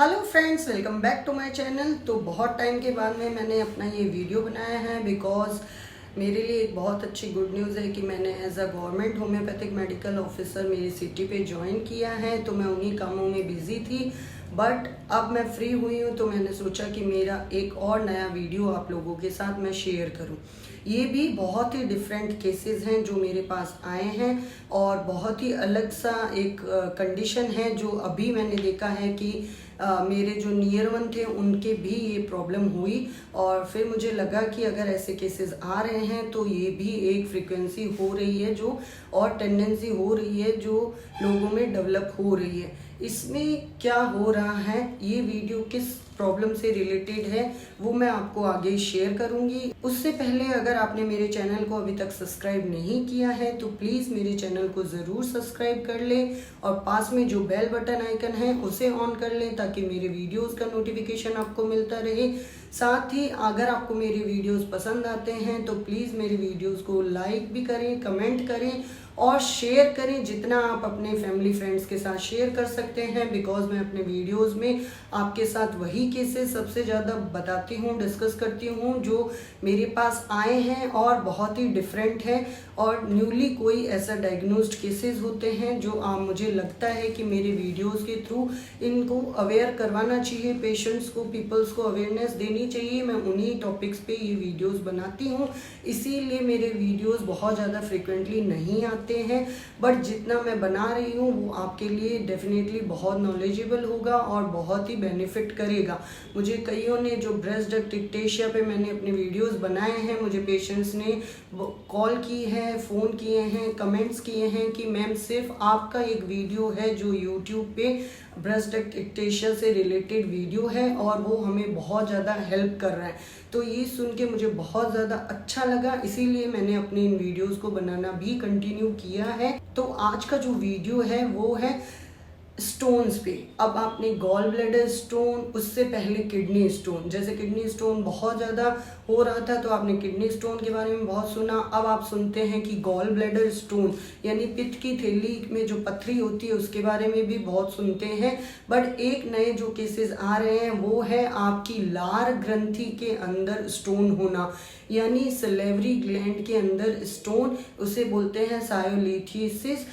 Hello friends, welcome back to my channel. तो बहुत time के बाद में मैंने अपना ये वीडियो बनाया है बिकॉज मेरे लिए एक बहुत अच्छी गुड न्यूज़ है कि मैंने as a government homeopathic medical officer मेरी सिटी पे ज्वाइन किया है। तो मैं उन्हीं कामों में बिजी थी, बट अब मैं फ्री हुई हूँ तो मैंने सोचा कि मेरा एक और नया वीडियो आप लोगों के साथ मैं शेयर करूँ। ये भी बहुत ही डिफरेंट केसेस हैं जो मेरे पास आए हैं और बहुत ही अलग सा एक कंडीशन है जो अभी मैंने देखा है कि मेरे जो नियर वन थे उनके भी ये प्रॉब्लम हुई। और फिर मुझे लगा कि अगर ऐसे केसेस आ रहे हैं तो ये भी एक फ्रीक्वेंसी हो रही है जो और टेंडेंसी हो रही है जो लोगों में डेवलप हो रही है। इसमें क्या हो रहा है, ये वीडियो किस प्रॉब्लम से रिलेटेड है वो मैं आपको आगे शेयर करूंगी। उससे पहले अगर आपने मेरे चैनल को अभी तक सब्सक्राइब नहीं किया है तो प्लीज़ मेरे चैनल को ज़रूर सब्सक्राइब कर लें और पास में जो बेल बटन आइकन है उसे ऑन कर लें ताकि मेरे वीडियोस का नोटिफिकेशन आपको मिलता रहे। साथ ही अगर आपको मेरे वीडियोस पसंद आते हैं तो प्लीज़ मेरे वीडियोस को लाइक भी करें, कमेंट करें और शेयर करें। जितना आप अपने फैमिली फ्रेंड्स के साथ शेयर कर सकते हैं, बिकॉज मैं अपने वीडियोस में आपके साथ वही केसेस सबसे ज़्यादा बताती हूँ, डिस्कस करती हूँ जो मेरे पास आए हैं और बहुत ही डिफरेंट है और न्यूली कोई ऐसा डायग्नोस्ड केसेस होते हैं जो मुझे लगता है कि मेरे वीडियोस के थ्रू इनको अवेयर करवाना चाहिए, पेशेंट्स को, पीपल्स को अवेयरनेस देनी चाहिए। मैं उन्हीं टॉपिक्स पे ये वीडियोस बनाती हूँ, इसीलिए मेरे वीडियोस बहुत ज़्यादा फ्रिक्वेंटली नहीं आते हैं, बट जितना मैं बना रही हूँ वो आपके लिए डेफिनेटली बहुत नॉलेजेबल होगा और बहुत ही बेनिफिट करेगा। मुझे कईयों ने जो ब्रेस्ट डक्ट इक्टेशिया पे मैंने अपने वीडियोस बनाए हैं, मुझे पेशेंट्स ने कॉल की है, फ़ोन किए हैं, कमेंट्स किए हैं कि मैम सिर्फ आपका एक वीडियो है जो यूट्यूब पे ब्रेस्ट डक्ट इक्टेशिया से रिलेटेड वीडियो है और वो हमें बहुत ज़्यादा हेल्प कर रहा है। तो ये सुन के मुझे बहुत ज़्यादा अच्छा लगा, इसीलिए मैंने अपने इन वीडियोस को बनाना भी कंटिन्यू किया है। तो आज का जो वीडियो है वो है स्टोन्स पे। अब आपने गॉल ब्लैडर स्टोन, उससे पहले किडनी स्टोन, जैसे किडनी स्टोन बहुत ज़्यादा हो रहा था तो आपने किडनी स्टोन के बारे में बहुत सुना। अब आप सुनते हैं कि गॉल ब्लैडर स्टोन यानी पित्त की थैली में जो पथरी होती है उसके बारे में भी बहुत सुनते हैं। बट एक नए जो केसेस आ रहे हैं वो है आपकी लार ग्रंथि के अंदर स्टोन होना, यानी सलेवरी ग्लैंड के अंदर स्टोन, उसे बोलते हैं सायोलिथियोसिस।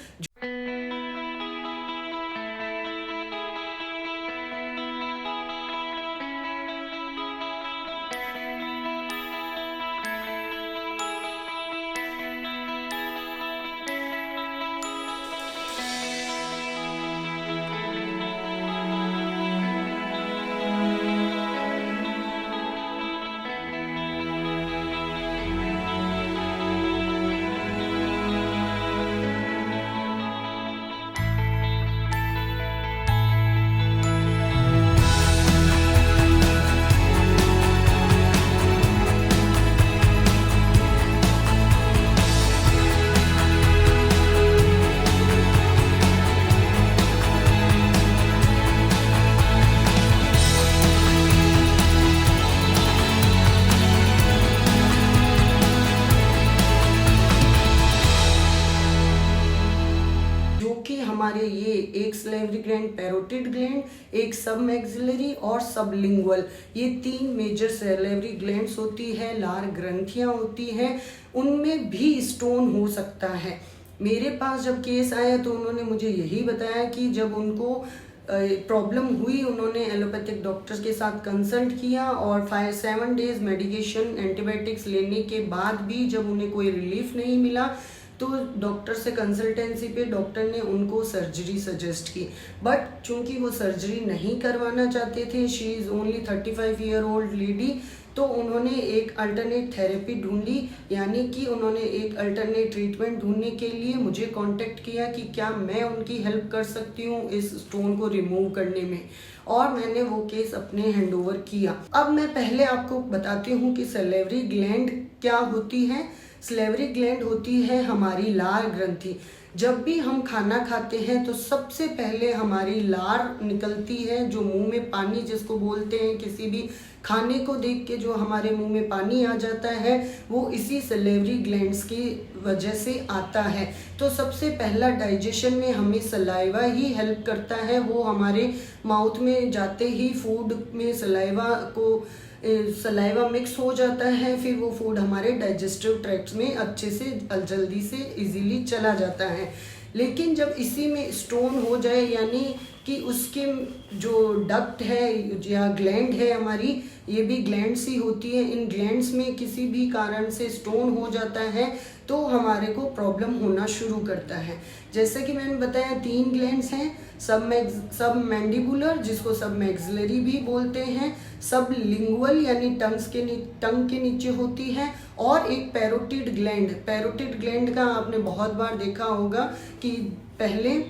हमारे ये एक स्लेवरी ग्लैंड, पैरोटिड ग्लैंड, एक सब मैक्सिलरी और सब लिंगुअल, ये तीन मेजर सेलेवरी ग्लैंड्स होती है, लार ग्रंथियां होती हैं, उनमें भी स्टोन हो सकता है। मेरे पास जब केस आया तो उन्होंने मुझे यही बताया कि जब उनको प्रॉब्लम हुई उन्होंने एलोपैथिक डॉक्टर्स के साथ कंसल्ट किया और 5-7 डेज मेडिकेशन एंटीबायोटिक्स लेने के बाद भी जब उन्हें कोई रिलीफ नहीं मिला तो डॉक्टर से कंसल्टेंसी पे डॉक्टर ने उनको सर्जरी सजेस्ट की। बट चूंकि वो सर्जरी नहीं करवाना चाहते थे, she is only 35 year old lady, तो उन्होंने एक अल्टरनेट थेरेपी ढूंढी, यानी कि उन्होंने एक अल्टरनेट ट्रीटमेंट ढूंढने के लिए मुझे कांटेक्ट किया कि क्या मैं उनकी हेल्प कर सकती हूँ इस स्टोन को रिमूव करने में, और मैंने वो केस अपने हैंडओवर किया। अब मैं पहले आपको बताती हूँ कि सलेवरी ग्लैंड क्या होती है। सलेवरी ग्लैंड होती है हमारी लार ग्रंथि। जब भी हम खाना खाते हैं तो सबसे पहले हमारी लार निकलती है, जो मुंह में पानी जिसको बोलते हैं, किसी भी खाने को देख के जो हमारे मुंह में पानी आ जाता है वो इसी सलेवरी ग्लैंड्स की वजह से आता है। तो सबसे पहला डाइजेशन में हमें सलाइवा ही हेल्प करता है। वो हमारे माउथ में जाते ही फूड में सलाइवा मिक्स हो जाता है, फिर वो फूड हमारे डाइजेस्टिव ट्रैक्ट में अच्छे से जल्दी से इजीली चला जाता है। लेकिन जब इसी में स्टोन हो जाए, यानी कि उसके जो डक्ट है या ग्लैंड है हमारी, ये भी ग्लैंड्स ही होती है, इन ग्लैंड्स में किसी भी कारण से स्टोन हो जाता है तो हमारे को प्रॉब्लम होना शुरू करता है। जैसे कि मैंने बताया 3 ग्लैंड्स हैं, सब मैंडिबुलर जिसको सब मैक्सिलरी भी बोलते हैं, सब लिंगुअल यानी टंग के नीचे होती है, और एक पैरोटिड ग्लैंड का आपने बहुत बार देखा होगा कि पहले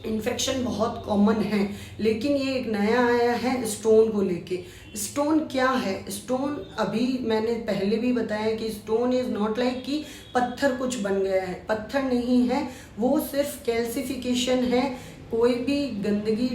इन्फेक्शन बहुत कॉमन है, लेकिन ये एक नया आया है स्टोन को लेके। स्टोन क्या है? स्टोन अभी मैंने पहले भी बताया कि स्टोन इज नॉट लाइक कि पत्थर कुछ बन गया है, पत्थर नहीं है, वो सिर्फ कैल्सिफिकेशन है। कोई भी गंदगी,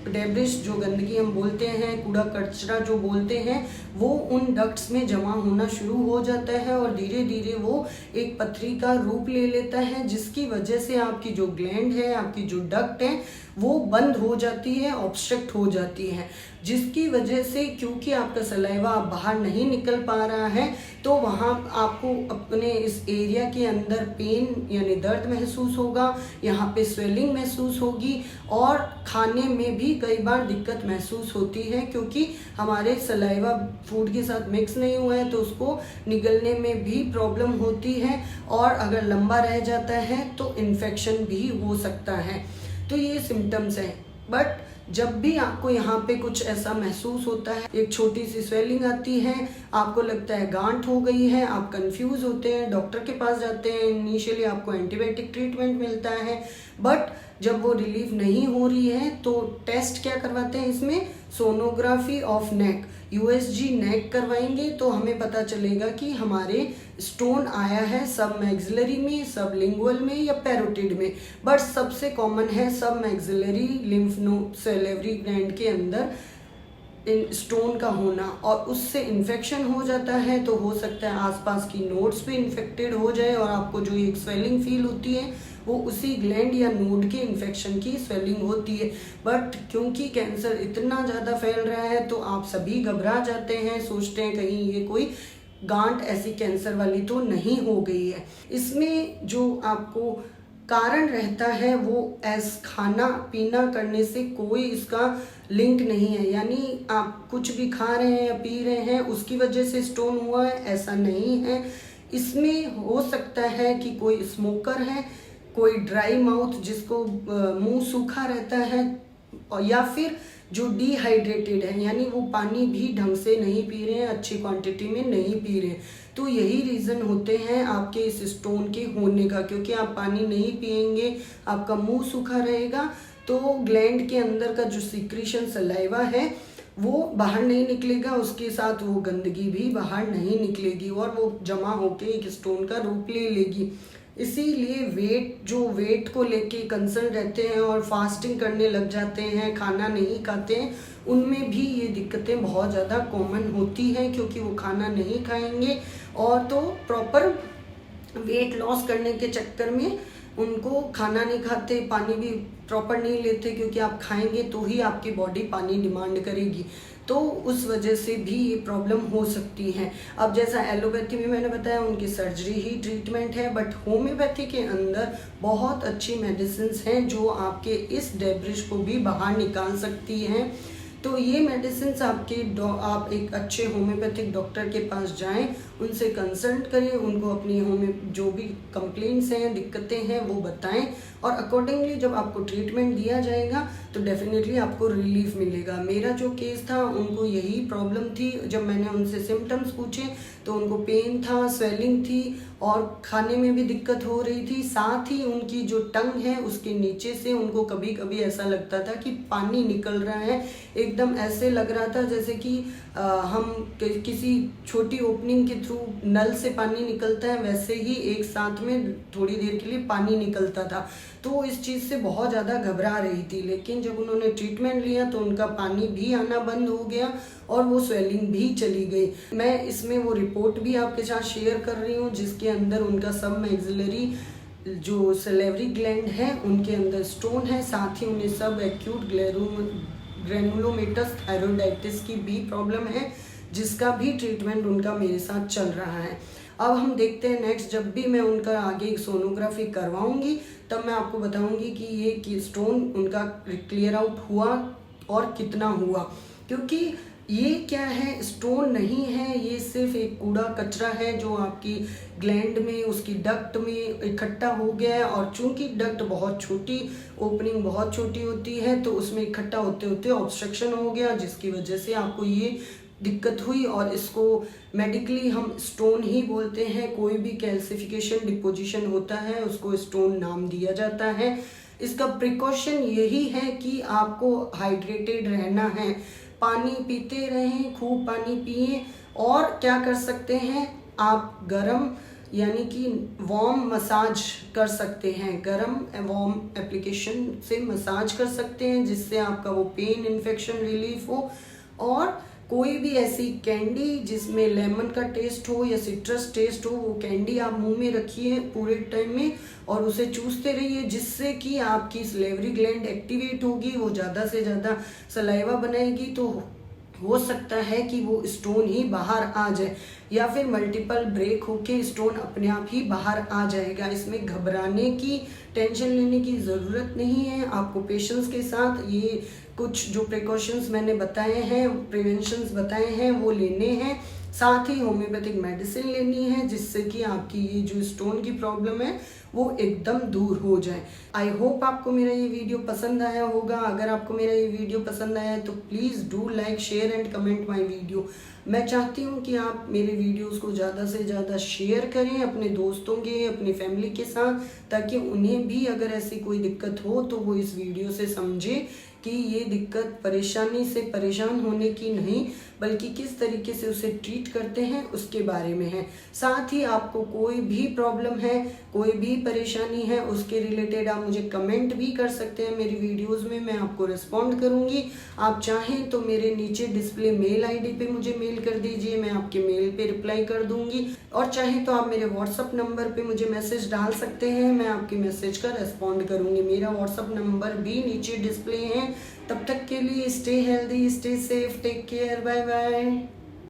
डेब्रिश जो गंदगी हम बोलते हैं, कूड़ा कचरा जो बोलते हैं, वो उन डक्ट्स में जमा होना शुरू हो जाता है और धीरे धीरे वो एक पथरी का रूप ले लेता है, जिसकी वजह से आपकी जो ग्लैंड है, आपकी जो डक्ट है, वो बंद हो जाती है, ऑब्स्ट्रक्ट हो जाती है, जिसकी वजह से क्योंकि आपका सलाइवा बाहर नहीं निकल पा रहा है तो वहाँ आपको अपने इस एरिया के अंदर पेन यानी दर्द महसूस होगा, यहाँ पे स्वेलिंग महसूस होगी, और खाने में भी कई बार दिक्कत महसूस होती है क्योंकि हमारे सलाइवा फूड के साथ मिक्स नहीं हुआ है, तो उसको निगलने में भी प्रॉब्लम होती है, और अगर लंबा रह जाता है तो इन्फेक्शन भी हो सकता है। तो ये सिम्टम्स हैं। बट जब भी आपको यहाँ पे कुछ ऐसा महसूस होता है, एक छोटी सी स्वेलिंग आती है, आपको लगता है गांठ हो गई है, आप कंफ्यूज होते हैं, डॉक्टर के पास जाते हैं, इनिशियली आपको एंटीबायोटिक ट्रीटमेंट मिलता है, बट जब वो रिलीफ नहीं हो रही है तो टेस्ट क्या करवाते हैं इसमें? सोनोग्राफी ऑफ नेक, यूएसजी नेक करवाएंगे तो हमें पता चलेगा कि हमारे स्टोन आया है सब मैक्सिलरी में, सब लिंगुअल में या पैरोटिड में। बट सबसे कॉमन है सब maxillary lymph node salivary gland के अंदर स्टोन का होना, और उससे इन्फेक्शन हो जाता है तो हो सकता है आसपास की नोड्स भी इन्फेक्टेड हो जाए और आपको जो एक स्वेलिंग फील होती है वो उसी ग्लैंड या नोड के इन्फेक्शन की स्वेलिंग होती है। बट क्योंकि कैंसर इतना ज़्यादा फैल रहा है तो आप सभी घबरा जाते हैं, सोचते हैं कहीं ये कोई गांठ ऐसी कैंसर वाली तो नहीं हो गई है। इसमें जो आपको कारण रहता है वो खाना पीना करने से कोई इसका लिंक नहीं है, यानी आप कुछ भी खा रहे हैं या पी रहे हैं उसकी वजह से स्टोन हुआ है, ऐसा नहीं है। इसमें हो सकता है कि कोई स्मोकर है, कोई ड्राई माउथ जिसको मुंह सूखा रहता है, और या फिर जो डिहाइड्रेटेड है यानी वो पानी भी ढंग से नहीं पी रहे हैं, अच्छी क्वांटिटी में नहीं पी रहे हैं, तो यही रीज़न होते हैं आपके इस स्टोन के होने का। क्योंकि आप पानी नहीं पिएंगे, आपका मुंह सूखा रहेगा, तो ग्लैंड के अंदर का जो सीक्रेशन सलाइवा है वो बाहर नहीं निकलेगा, उसके साथ वो गंदगी भी बाहर नहीं निकलेगी और वो जमा होके एक स्टोन का रूप ले लेगी। इसीलिए वेट को लेके कंसर्न रहते हैं और फास्टिंग करने लग जाते हैं, खाना नहीं खाते हैं, उनमें भी ये दिक्कतें बहुत ज़्यादा कॉमन होती हैं क्योंकि वो खाना नहीं खाएंगे, और तो प्रॉपर वेट लॉस करने के चक्कर में उनको खाना नहीं खाते, पानी भी प्रॉपर नहीं लेते, क्योंकि आप खाएंगे तो ही आपकी बॉडी पानी डिमांड करेगी, तो उस वजह से भी ये प्रॉब्लम हो सकती है। अब जैसा एलोपैथी में मैंने बताया उनकी सर्जरी ही ट्रीटमेंट है, बट होम्योपैथी के अंदर बहुत अच्छी मेडिसिन्स हैं जो आपके इस डेब्रिश को भी बाहर निकाल सकती हैं। तो ये मेडिसिन्स आप एक अच्छे होम्योपैथिक डॉक्टर के पास जाएं, उनसे कंसल्ट करें, उनको अपनी जो भी कंप्लेंट्स हैं, दिक्कतें हैं वो बताएं, और अकॉर्डिंगली जब आपको ट्रीटमेंट दिया जाएगा तो डेफिनेटली आपको रिलीफ मिलेगा। मेरा जो केस था उनको यही प्रॉब्लम थी, जब मैंने उनसे सिम्टम्स पूछे तो उनको पेन था, स्वेलिंग थी और खाने में भी दिक्कत हो रही थी, साथ ही उनकी जो टंग है उसके नीचे से उनको कभी कभी ऐसा लगता था कि पानी निकल रहा है, एकदम ऐसे लग रहा था जैसे कि हम किसी छोटी ओपनिंग के थ्रू नल से पानी निकलता है वैसे ही एक साथ में थोड़ी देर के लिए पानी निकलता था। तो वो इस चीज़ से बहुत ज़्यादा घबरा रही थी, लेकिन जब उन्होंने ट्रीटमेंट लिया तो उनका पानी भी आना बंद हो गया और वो स्वेलिंग भी चली गई। मैं इसमें वो रिपोर्ट भी आपके साथ शेयर कर रही हूँ जिसके अंदर उनका सब मैक्सिलरी जो सलेवरी ग्लैंड है उनके अंदर स्टोन है, साथ ही उन्हें सब एक्यूट ग्रेनुलोमेटस थायरोइडाइटिस की भी प्रॉब्लम है जिसका भी ट्रीटमेंट उनका मेरे साथ चल रहा है। अब हम देखते हैं नेक्स्ट, जब भी मैं उनका आगे सोनोग्राफी करवाऊंगी तब मैं आपको बताऊंगी कि ये स्टोन उनका क्लियर आउट हुआ और कितना हुआ, क्योंकि ये क्या है, स्टोन नहीं है, ये सिर्फ एक कूड़ा कचरा है जो आपकी ग्लैंड में उसकी डक्ट में इकट्ठा हो गया है। और चूंकि डक्ट बहुत छोटी, ओपनिंग बहुत छोटी होती है तो उसमें इकट्ठा होते होते ऑब्स्ट्रक्शन हो गया जिसकी वजह से आपको ये दिक्कत हुई और इसको मेडिकली हम स्टोन ही बोलते हैं। कोई भी कैल्सिफिकेशन डिपोजिशन होता है उसको स्टोन नाम दिया जाता है। इसका प्रिकॉशन यही है कि आपको हाइड्रेटेड रहना है, पानी पीते रहें, खूब पानी पिए। और क्या कर सकते हैं आप, गरम यानी कि वार्म मसाज कर सकते हैं, गरम वार्म एप्लीकेशन से मसाज कर सकते हैं जिससे आपका वो पेन इन्फेक्शन रिलीफ हो। और कोई भी ऐसी कैंडी जिसमें लेमन का टेस्ट हो या सिट्रस टेस्ट हो, वो कैंडी आप मुंह में रखिए पूरे टाइम में और उसे चूसते रहिए जिससे कि आपकी सलेवरी ग्लैंड एक्टिवेट होगी, वो ज़्यादा से ज़्यादा सलाइवा बनाएगी। तो हो सकता है कि वो स्टोन ही बाहर आ जाए या फिर मल्टीपल ब्रेक होके स्टोन अपने आप ही बाहर आ जाएगा। इसमें घबराने की, टेंशन लेने की ज़रूरत नहीं है। आपको पेशेंस के साथ ये कुछ जो प्रिकॉशंस मैंने बताए हैं, प्रिवेंशंस बताए हैं, वो लेने हैं। साथ ही होम्योपैथिक मेडिसिन लेनी है जिससे कि आपकी ये जो स्टोन की प्रॉब्लम है वो एकदम दूर हो जाए। आई होप आपको मेरा ये वीडियो पसंद आया होगा। अगर आपको मेरा ये वीडियो पसंद आया है तो please do like, share and comment my video. मैं चाहती हूँ कि आप मेरे वीडियोस को ज़्यादा से ज़्यादा शेयर करें अपने दोस्तों के, अपनी फैमिली के साथ, ताकि उन्हें भी अगर ऐसी कोई दिक्कत हो तो वो इस वीडियो से समझे कि ये दिक्कत परेशानी से परेशान होने की नहीं बल्कि किस तरीके से उसे ट्रीट करते हैं उसके बारे में है। साथ ही आपको कोई भी प्रॉब्लम है, कोई भी परेशानी है, उसके रिलेटेड आप मुझे कमेंट भी कर सकते हैं मेरी वीडियोस में, मैं आपको रिस्पॉन्ड करूंगी। आप चाहें तो मेरे नीचे डिस्प्ले मेल आईडी पे मुझे मेल कर दीजिए, मैं आपके मेल पे रिप्लाई कर दूंगी। और चाहे तो आप मेरे व्हाट्सअप नंबर पे मुझे मैसेज डाल सकते हैं, मैं आपके मैसेज का रिस्पॉन्ड करूंगी। मेरा व्हाट्सअप नंबर भी नीचे डिस्प्ले है। तब तक के लिए stay healthy, stay safe, take care, bye bye.